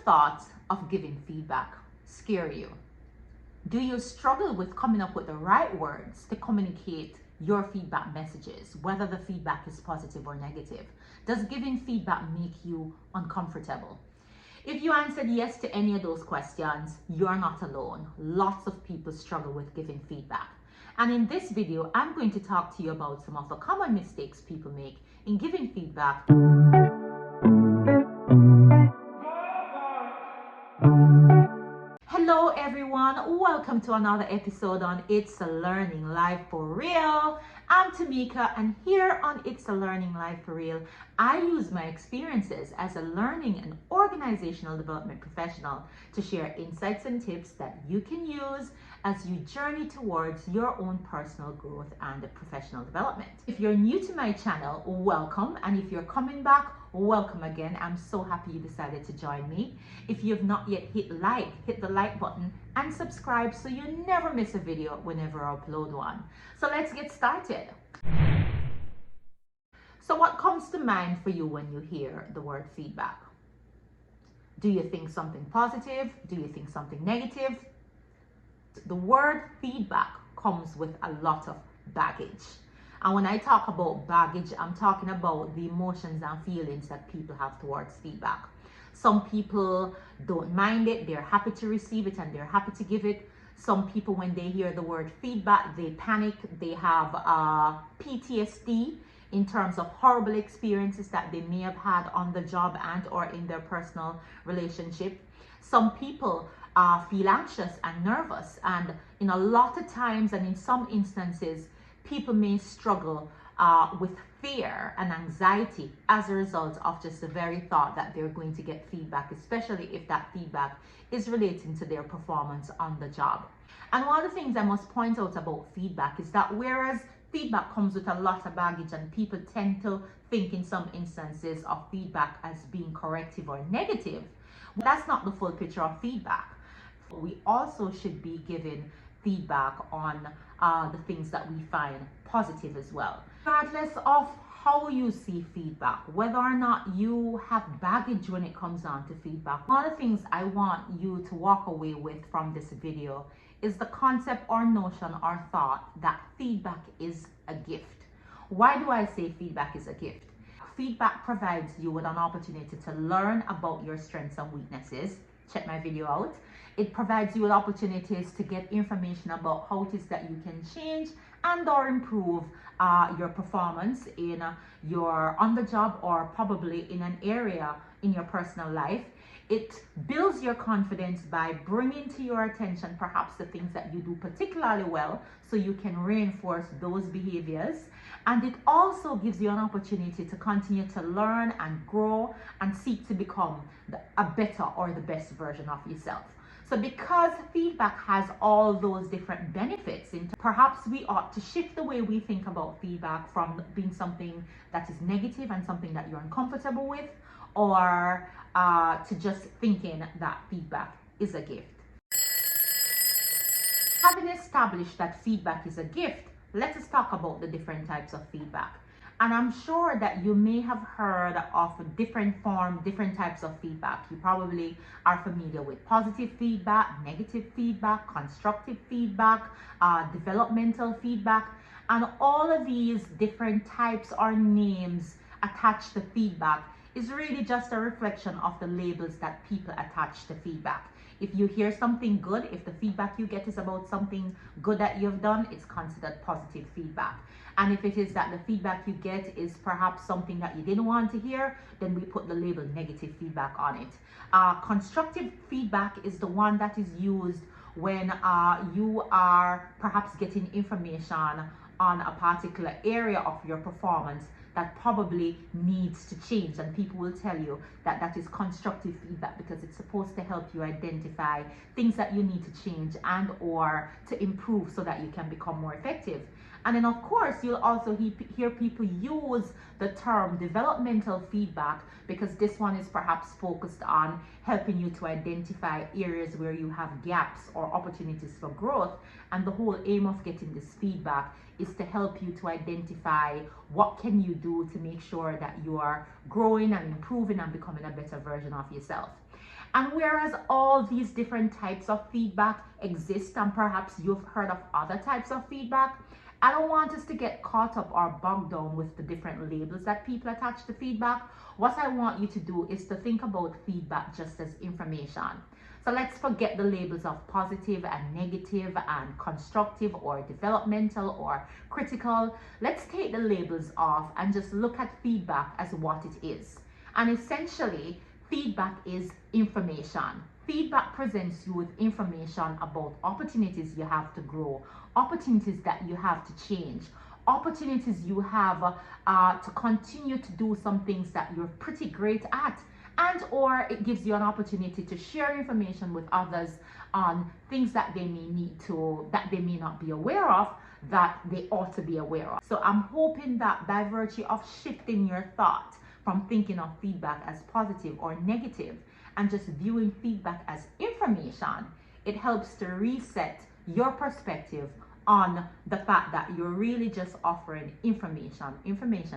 thought of giving feedback scare you? Do you struggle with coming up with the right words to communicate your feedback messages, whether the feedback is positive or negative? Does giving feedback make you uncomfortable? If you answered yes to any of those questions, you're not alone. Lots of people struggle with giving feedback. And in this video, I'm going to talk to you about some of the common mistakes people make in giving feedback. Hello everyone, welcome to another episode on It's a Learning Life for Real. I'm Tamika, and here on It's a Learning Life for Real, I use my experiences as a learning and organizational development professional to share insights and tips that you can use as you journey towards your own personal growth and professional development. If you're new to my channel, welcome, and if you're coming back, welcome again. I'm so happy you decided to join me. If you've not yet hit the like button and subscribe so you never miss a video whenever I upload one. So let's get started. So what comes to mind for you when you hear the word feedback? Do you think something positive? Do you think something negative? The word feedback comes with a lot of baggage. And when I talk about baggage, I'm talking about the emotions and feelings that people have towards feedback. Some people don't mind it, they're happy to receive it and they're happy to give it. Some people, when they hear the word feedback, they panic, they have PTSD in terms of horrible experiences that they may have had on the job and or in their personal relationship. Some people feel anxious and nervous, and in a lot of times and in some instances, people may struggle with fear and anxiety as a result of just the very thought that they're going to get feedback, especially if that feedback is relating to their performance on the job. And one of the things I must point out about feedback is that whereas feedback comes with a lot of baggage and people tend to think in some instances of feedback as being corrective or negative, that's not the full picture of feedback. We also should be given feedback on the things that we find positive as well. Regardless of how you see feedback, whether or not you have baggage when it comes down to feedback, one of the things I want you to walk away with from this video is the concept or notion or thought that feedback is a gift. Why do I say feedback is a gift? Feedback provides you with an opportunity to learn about your strengths and weaknesses. Check my video out. It provides you with opportunities to get information about how it is that you can change and or improve your performance in your on the job or probably in an area in your personal life. It builds your confidence by bringing to your attention perhaps the things that you do particularly well so you can reinforce those behaviors. And it also gives you an opportunity to continue to learn and grow and seek to become a better or the best version of yourself. So because feedback has all those different benefits, perhaps we ought to shift the way we think about feedback from being something that is negative and something that you're uncomfortable with, or to just thinking that feedback is a gift. Having established that feedback is a gift, let us talk about the different types of feedback. And I'm sure that you may have heard of different types of feedback. You probably are familiar with positive feedback, negative feedback, constructive feedback, developmental feedback, and all of these different types or names attached to feedback is really just a reflection of the labels that people attach to feedback. If you hear something good, if the feedback you get is about something good that you've done, it's considered positive feedback. And if it is that the feedback you get is perhaps something that you didn't want to hear, then we put the label negative feedback on it. Constructive feedback is the one that is used when you are perhaps getting information on a particular area of your performance that probably needs to change, and people will tell you that that is constructive feedback because it's supposed to help you identify things that you need to change and or to improve so that you can become more effective. And then of course you'll also hear people use the term developmental feedback because this one is perhaps focused on helping you to identify areas where you have gaps or opportunities for growth. And the whole aim of getting this feedback is to help you to identify what can you do to make sure that you are growing and improving and becoming a better version of yourself. And whereas all these different types of feedback exist, and perhaps you've heard of other types of feedback, I don't want us to get caught up or bogged down with the different labels that people attach to feedback. What I want you to do is to think about feedback just as information. So let's forget the labels of positive and negative and constructive or developmental or critical. Let's take the labels off and just look at feedback as what it is. And essentially, feedback is information. Feedback presents you with information about opportunities you have to grow, opportunities that you have to change, opportunities you have to continue to do some things that you're pretty great at, and or it gives you an opportunity to share information with others on things that they may not be aware of, that they ought to be aware of. So I'm hoping that by virtue of shifting your thought from thinking of feedback as positive or negative and just viewing feedback as information, it helps to reset your perspective on the fact that you're really just offering information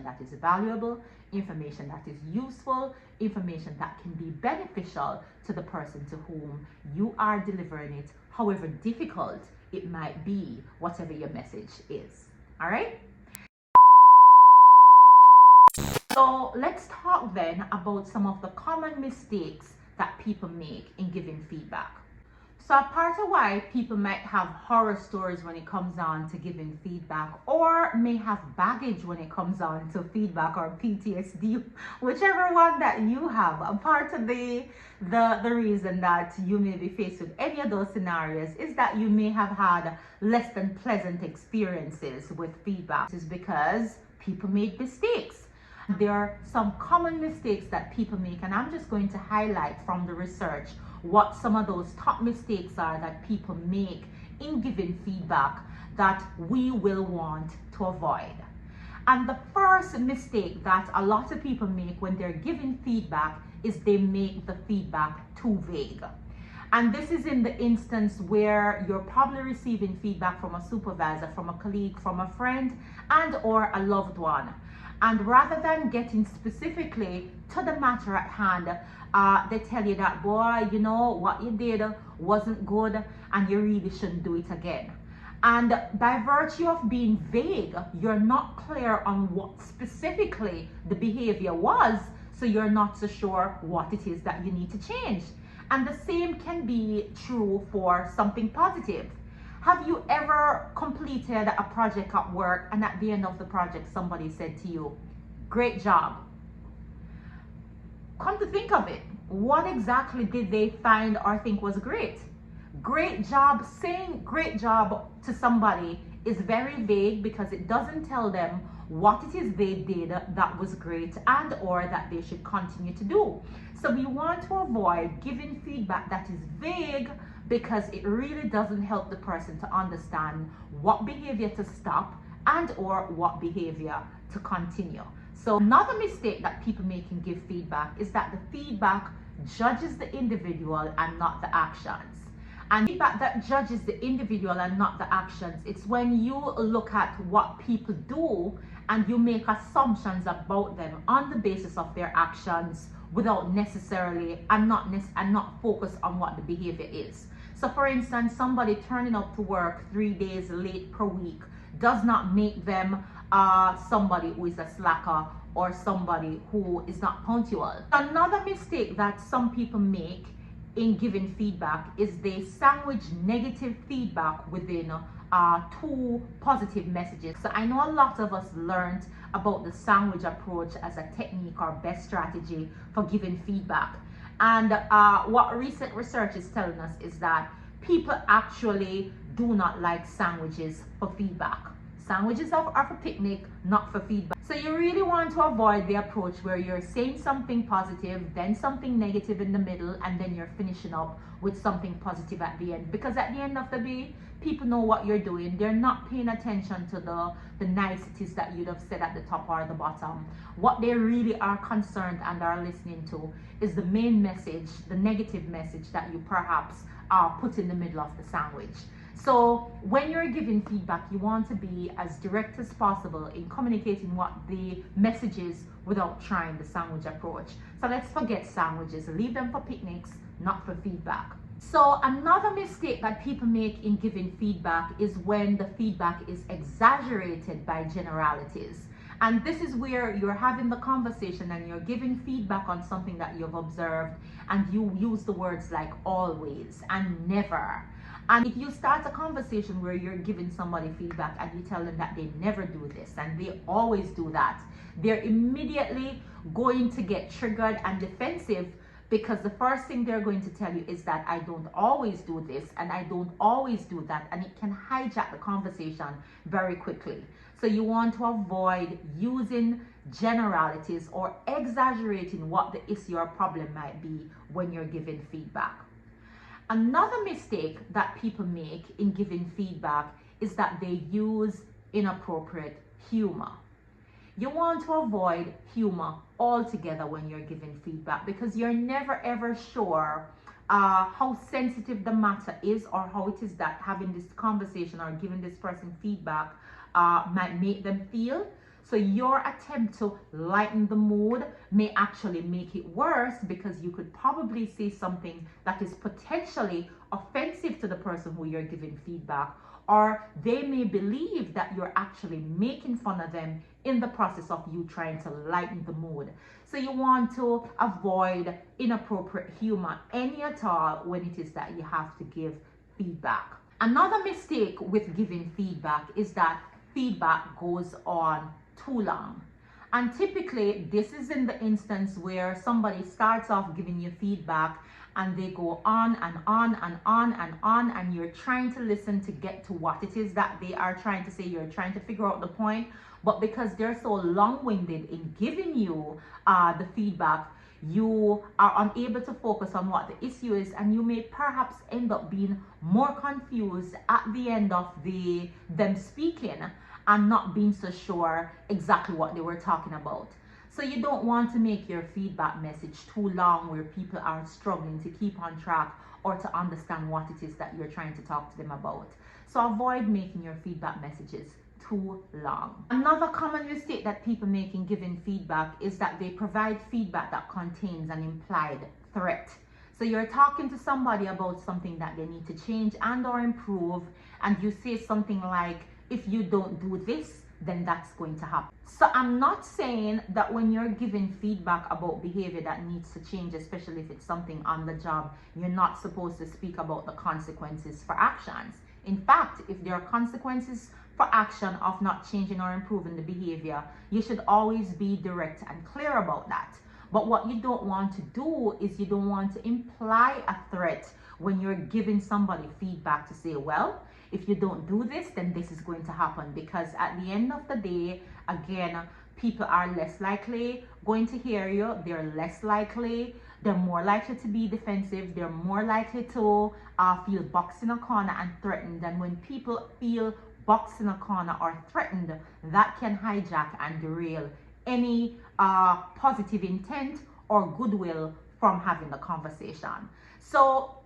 that is valuable, information that is useful, information that can be beneficial to the person to whom you are delivering it, however difficult it might be, whatever your message is. All right? So let's talk then about some of the common mistakes that people make in giving feedback. So a part of why people might have horror stories when it comes on to giving feedback, or may have baggage when it comes on to feedback or PTSD, whichever one that you have, a part of the reason that you may be faced with any of those scenarios is that you may have had less than pleasant experiences with feedback. This is because people made mistakes. There are some common mistakes that people make, and I'm just going to highlight from the research what some of those top mistakes are that people make in giving feedback that we will want to avoid. And the first mistake that a lot of people make when they're giving feedback is they make the feedback too vague. And this is in the instance where you're probably receiving feedback from a supervisor, from a colleague, from a friend, and or a loved one. And rather than getting specifically to the matter at hand, they tell you that, boy, you know, what you did wasn't good and you really shouldn't do it again. And by virtue of being vague, you're not clear on what specifically the behavior was, so you're not so sure what it is that you need to change. And the same can be true for something positive. Have you ever completed a project at work and at the end of the project somebody said to you, "Great job"? Come to think of it, what exactly did they find or think was great? Great job, saying great job to somebody is very vague because it doesn't tell them what it is they did that was great and or that they should continue to do. So we want to avoid giving feedback that is vague because it really doesn't help the person to understand what behavior to stop and or what behavior to continue. So another mistake that people make in give feedback is that the feedback judges the individual and not the actions. And feedback that judges the individual and not the actions, it's when you look at what people do and you make assumptions about them on the basis of their actions without necessarily and not focus on what the behavior is. So for instance, somebody turning up to work 3 days late per week does not make them somebody who is a slacker or somebody who is not punctual. Another mistake that some people make in giving feedback is they sandwich negative feedback within two positive messages. So I know a lot of us learned about the sandwich approach as a technique or best strategy for giving feedback. And what recent research is telling us is that people actually do not like sandwiches for feedback. Sandwiches are for picnic, not for feedback. So you really want to avoid the approach where you're saying something positive, then something negative in the middle, and then you're finishing up with something positive at the end. Because at the end of the day, people know what you're doing. They're not paying attention to the niceties that you'd have said at the top or the bottom. What they really are concerned and are listening to is the main message, the negative message that you perhaps put in the middle of the sandwich. So when you're giving feedback, you want to be as direct as possible in communicating what the message is without trying the sandwich approach. So let's forget sandwiches, leave them for picnics, not for feedback. So another mistake that people make in giving feedback is when the feedback is exaggerated by generalities. And this is where you're having the conversation and you're giving feedback on something that you've observed, and you use the words like always and never. And if you start a conversation where you're giving somebody feedback and you tell them that they never do this and they always do that, they're immediately going to get triggered and defensive, because the first thing they're going to tell you is that I don't always do this and I don't always do that, and it can hijack the conversation very quickly. So you want to avoid using generalities or exaggerating what the issue or problem might be when you're giving feedback. Another mistake that people make in giving feedback is that they use inappropriate humor. You want to avoid humor altogether when you're giving feedback, because you're never ever sure how sensitive the matter is, or how it is that having this conversation or giving this person feedback might make them feel. So your attempt to lighten the mood may actually make it worse, because you could probably say something that is potentially offensive to the person who you're giving feedback, or they may believe that you're actually making fun of them in the process of you trying to lighten the mood. So you want to avoid inappropriate humor any at all when it is that you have to give feedback. Another mistake with giving feedback is that feedback goes on too long. And typically this is in the instance where somebody starts off giving you feedback and they go on and on and on and on, and you're trying to listen to get to what it is that they are trying to say. You're trying to figure out the point, but because they're so long-winded in giving you the feedback, you are unable to focus on what the issue is, and you may perhaps end up being more confused at the end of them speaking and not being so sure exactly what they were talking about. So you don't want to make your feedback message too long where people are struggling to keep on track or to understand what it is that you're trying to talk to them about. So avoid making your feedback messages too long. Another common mistake that people make in giving feedback is that they provide feedback that contains an implied threat. So you're talking to somebody about something that they need to change and or improve, and you say something like, if you don't do this, then that's going to happen. So I'm not saying that when you're giving feedback about behavior that needs to change, especially if it's something on the job, you're not supposed to speak about the consequences for actions. In fact, if there are consequences for action of not changing or improving the behavior, you should always be direct and clear about that. But what you don't want to do is you don't want to imply a threat when you're giving somebody feedback to say, well, if you don't do this, then this is going to happen. Because at the end of the day, again, people are less likely going to hear you. They're less likely, they're more likely to be defensive. They're more likely to feel boxed in a corner and threatened. And when people feel boxed in a corner or threatened, that can hijack and derail any positive intent or goodwill from having the conversation. So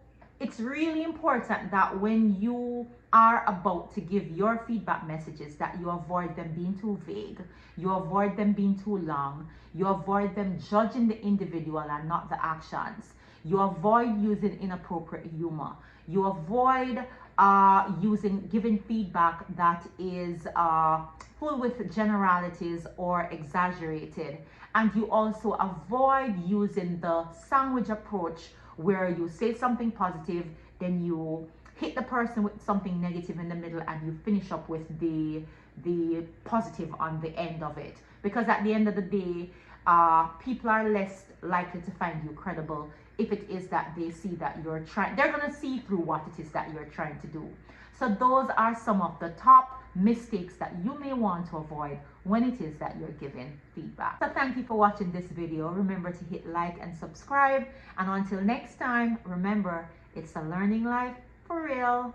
it's really important that when you are about to give your feedback messages, that you avoid them being too vague, you avoid them being too long, you avoid them judging the individual and not the actions, you avoid using inappropriate humor, you avoid giving feedback that is full with generalities or exaggerated, and you also avoid using the sandwich approach where you say something positive, then you hit the person with something negative in the middle, and you finish up with the positive on the end of it. Because at the end of the day, people are less likely to find you credible if it is that they see that you're trying, they're going to see through what it is that you're trying to do. So those are some of the top mistakes that you may want to avoid when it is that you're giving feedback. So thank you for watching this video. Remember to hit like and subscribe, and until next time, remember, it's a learning life for real.